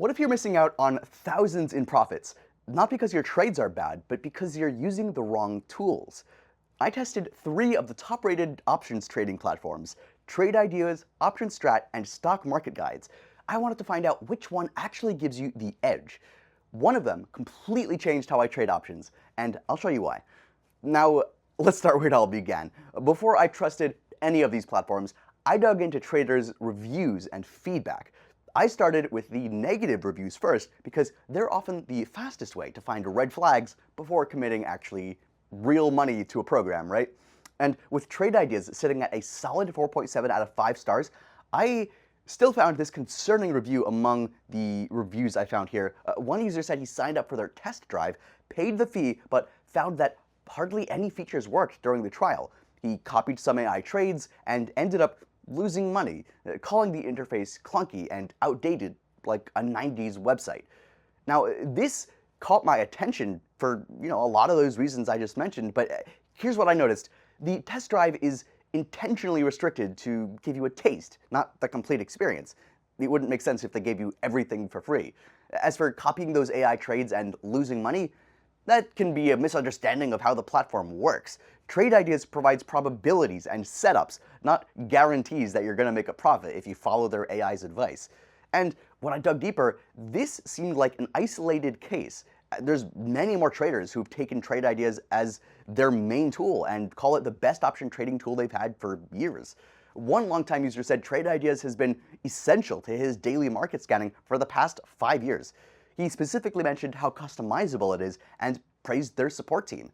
What if you're missing out on thousands in profits? Not because your trades are bad, but because you're using the wrong tools. I tested 3 of the top-rated options trading platforms: TradeIdeas, OptionStrat, and Stock Market Guides. I wanted to find out which one actually gives you the edge. One of them completely changed how I trade options, and I'll show you why. Now, let's start where it all began. Before I trusted any of these platforms, I dug into traders' reviews and feedback. I started with the negative reviews first because they're often the fastest way to find red flags before committing actually real money to a program, right? And with TradeIdeas sitting at a solid 4.7 out of 5 stars, I still found this concerning review among the reviews I found here. One user said he signed up for their test drive, paid the fee, but found that hardly any features worked during the trial. He copied some AI trades and ended up losing money, calling the interface clunky and outdated like a 90s website. Now, this caught my attention for, a lot of those reasons I just mentioned, but here's what I noticed. The test drive is intentionally restricted to give you a taste, not the complete experience. It wouldn't make sense if they gave you everything for free. As for copying those AI trades and losing money, that can be a misunderstanding of how the platform works. TradeIdeas provides probabilities and setups, not guarantees that you're going to make a profit if you follow their AI's advice. And when I dug deeper, this seemed like an isolated case. There's many more traders who've taken TradeIdeas as their main tool and call it the best option trading tool they've had for years. One longtime user said TradeIdeas has been essential to his daily market scanning for the past 5 years. He specifically mentioned how customizable it is and praised their support team.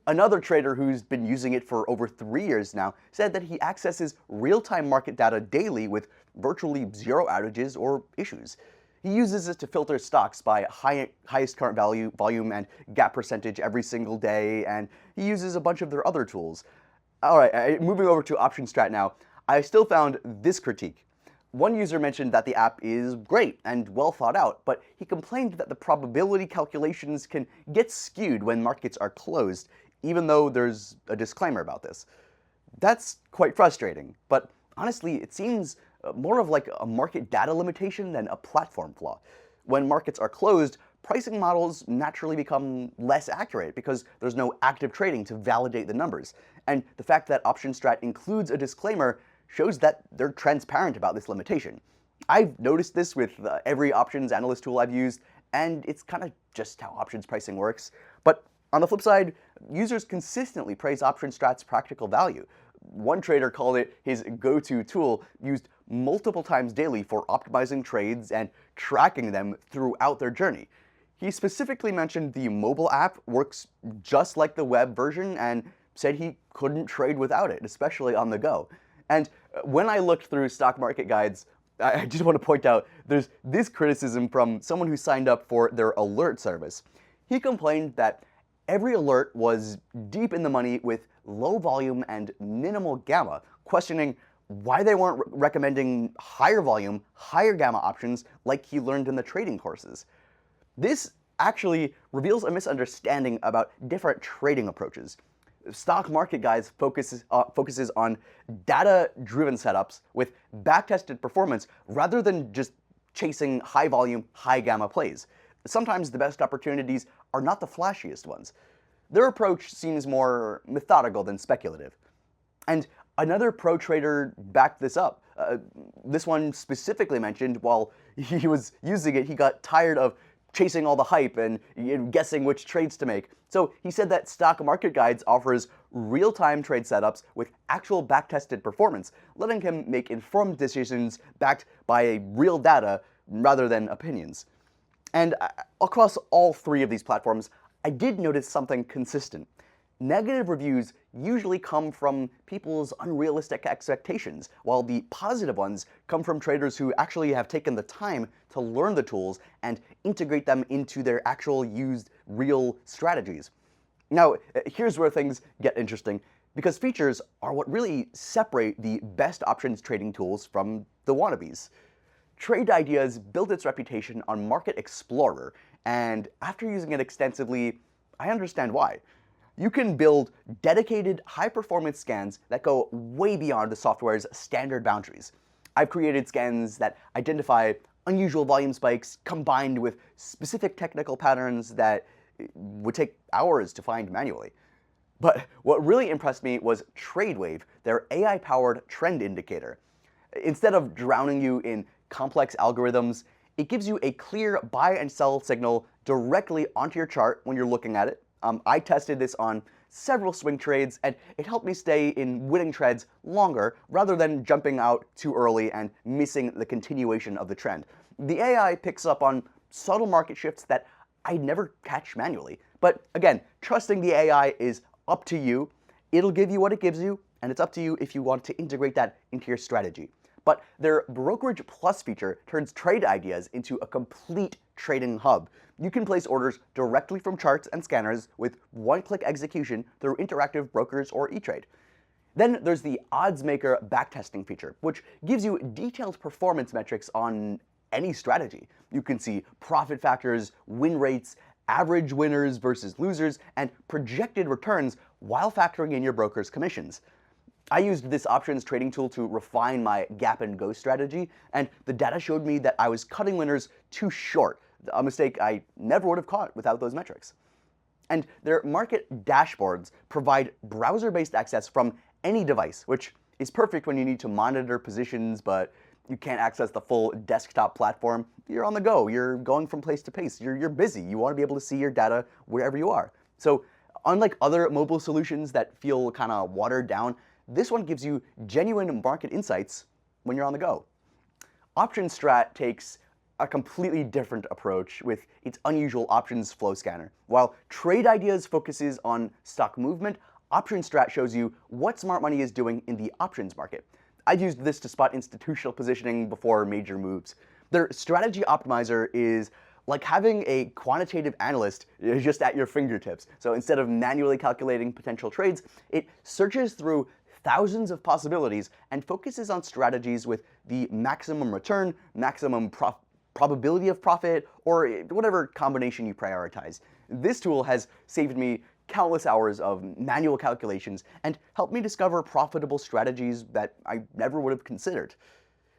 Another trader who's been using it for over 3 years now said that he accesses real-time market data daily with virtually zero outages or issues. He uses it to filter stocks by highest current value, volume, and gap percentage every single day, and he uses a bunch of their other tools. Alright, moving over to OptionStrat now, I still found this critique. One user mentioned that the app is great and well thought out, but he complained that the probability calculations can get skewed when markets are closed, even though there's a disclaimer about this. That's quite frustrating, but honestly, it seems more of like a market data limitation than a platform flaw. When markets are closed, pricing models naturally become less accurate because there's no active trading to validate the numbers. And the fact that OptionStrat includes a disclaimer shows that they're transparent about this limitation. I've noticed this with every options analyst tool I've used, and it's kind of just how options pricing works. But on the flip side, users consistently praise OptionStrat's practical value. One trader called it his go-to tool, used multiple times daily for optimizing trades and tracking them throughout their journey. He specifically mentioned the mobile app works just like the web version and said he couldn't trade without it, especially on the go. And when I looked through stock market guides, I just want to point out there's this criticism from someone who signed up for their alert service. He complained that every alert was deep in the money with low volume and minimal gamma, questioning why they weren't recommending higher volume, higher gamma options like he learned in the trading courses. This actually reveals a misunderstanding about different trading approaches. Stock Market Guides focuses on data-driven setups with back-tested performance rather than just chasing high-volume, high-gamma plays. Sometimes the best opportunities are not the flashiest ones. Their approach seems more methodical than speculative. And another pro trader backed this up. This one specifically mentioned while he was using it, he got tired of chasing all the hype and guessing which trades to make. So he said that Stock Market Guides offers real-time trade setups with actual back-tested performance, letting him make informed decisions backed by real data rather than opinions. And across all 3 of these platforms, I did notice something consistent. Negative reviews usually come from people's unrealistic expectations, while the positive ones come from traders who actually have taken the time to learn the tools and integrate them into their actual used real strategies. Now, here's where things get interesting, because features are what really separate the best options trading tools from the wannabes. TradeIdeas built its reputation on Market Explorer, and after using it extensively, I understand why. You can build dedicated high-performance scans that go way beyond the software's standard boundaries. I've created scans that identify unusual volume spikes combined with specific technical patterns that would take hours to find manually. But what really impressed me was TradeWave, their AI-powered trend indicator. Instead of drowning you in complex algorithms, it gives you a clear buy and sell signal directly onto your chart when you're looking at it. I tested this on several swing trades, and it helped me stay in winning trades longer rather than jumping out too early and missing the continuation of the trend. The AI picks up on subtle market shifts that I'd never catch manually. But again, trusting the AI is up to you. It'll give you what it gives you, and it's up to you if you want to integrate that into your strategy. But their Brokerage Plus feature turns trade ideas into a complete trading hub. You can place orders directly from charts and scanners with one-click execution through interactive brokers or E-Trade. Then there's the Odds Maker backtesting feature, which gives you detailed performance metrics on any strategy. You can see profit factors, win rates, average winners versus losers, and projected returns while factoring in your broker's commissions. I used this options trading tool to refine my gap and go strategy, and the data showed me that I was cutting winners too short, a mistake I never would have caught without those metrics. And their market dashboards provide browser-based access from any device, which is perfect when you need to monitor positions, but you can't access the full desktop platform. You're on the go, you're going from place to place, you're busy, you want to be able to see your data wherever you are. So unlike other mobile solutions that feel kind of watered down, this one gives you genuine market insights when you're on the go. OptionStrat takes a completely different approach with its unusual options flow scanner. While Trade Ideas focuses on stock movement, OptionStrat shows you what smart money is doing in the options market. I used this to spot institutional positioning before major moves. Their strategy optimizer is like having a quantitative analyst just at your fingertips. So instead of manually calculating potential trades, it searches through thousands of possibilities and focuses on strategies with the maximum return, maximum probability of profit, or whatever combination you prioritize. This tool has saved me countless hours of manual calculations and helped me discover profitable strategies that I never would have considered.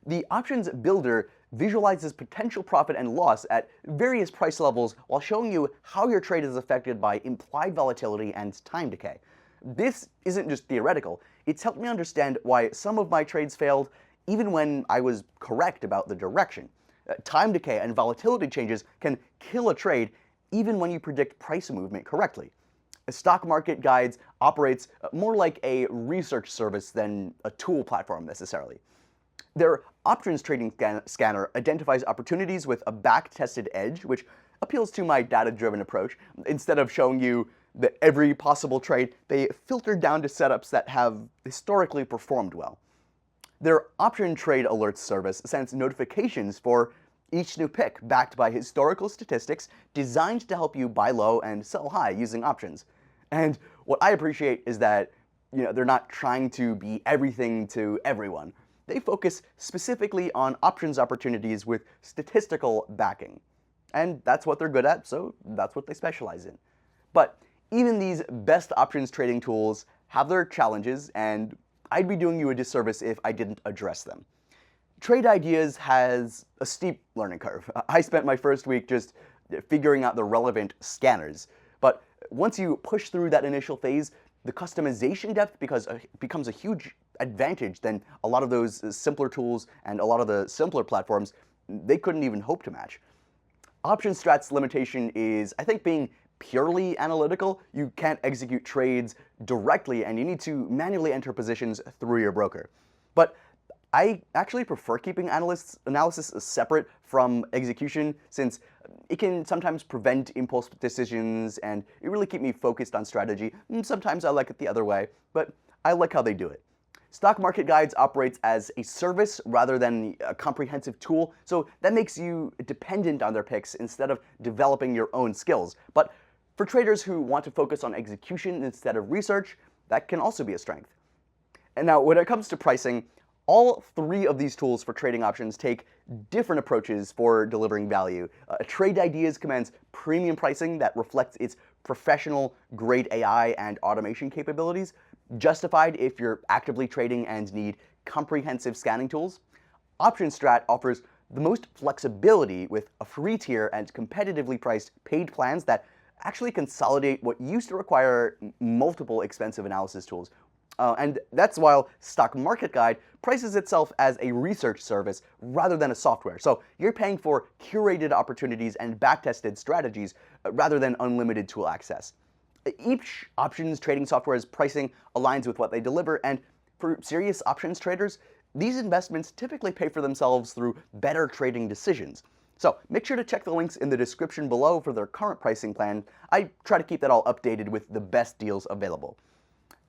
The options builder visualizes potential profit and loss at various price levels while showing you how your trade is affected by implied volatility and time decay. This isn't just theoretical. It's helped me understand why some of my trades failed even when I was correct about the direction. Time decay and volatility changes can kill a trade even when you predict price movement correctly. Stock Market Guides operates more like a research service than a tool platform necessarily. Their options trading scanner identifies opportunities with a back-tested edge, which appeals to my data-driven approach. Instead of showing you every possible trade, they filter down to setups that have historically performed well. Their option trade alerts service sends notifications for each new pick backed by historical statistics designed to help you buy low and sell high using options. And what I appreciate is that they're not trying to be everything to everyone. They focus specifically on options opportunities with statistical backing. And that's what they're good at, so that's what they specialize in. But even these best options trading tools have their challenges, and I'd be doing you a disservice if I didn't address them. Trade Ideas has a steep learning curve. I spent my first week just figuring out the relevant scanners. But once you push through that initial phase, the customization depth becomes a huge advantage than a lot of those simpler tools and a lot of the simpler platforms they couldn't even hope to match. OptionStrat's limitation is, I think, being purely analytical. You can't execute trades directly, and you need to manually enter positions through your broker. But I actually prefer keeping analysis separate from execution, since it can sometimes prevent impulse decisions and it really keep me focused on strategy. Sometimes I like it the other way, but I like how they do it. Stock Market Guides operates as a service rather than a comprehensive tool, so that makes you dependent on their picks instead of developing your own skills. But for traders who want to focus on execution instead of research, that can also be a strength. And now, when it comes to pricing, all three of these tools for trading options take different approaches for delivering value. Trade Ideas commands premium pricing that reflects its professional-grade AI and automation capabilities, justified if you're actively trading and need comprehensive scanning tools. OptionStrat offers the most flexibility with a free tier and competitively priced paid plans that actually consolidate what used to require multiple expensive analysis tools. And that's while Stock Market Guide prices itself as a research service rather than a software. So you're paying for curated opportunities and backtested strategies rather than unlimited tool access. Each options trading software's pricing aligns with what they deliver, and for serious options traders, these investments typically pay for themselves through better trading decisions. So make sure to check the links in the description below for their current pricing plan. I try to keep that all updated with the best deals available.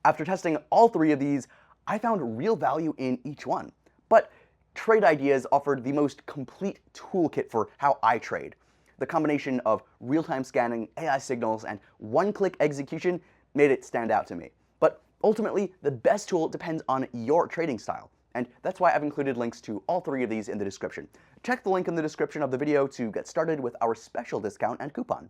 After testing all three of these, I found real value in each one. But Trade Ideas offered the most complete toolkit for how I trade. The combination of real-time scanning, AI signals, and one-click execution made it stand out to me. But ultimately, the best tool depends on your trading style. And that's why I've included links to all three of these in the description. Check the link in the description of the video to get started with our special discount and coupon.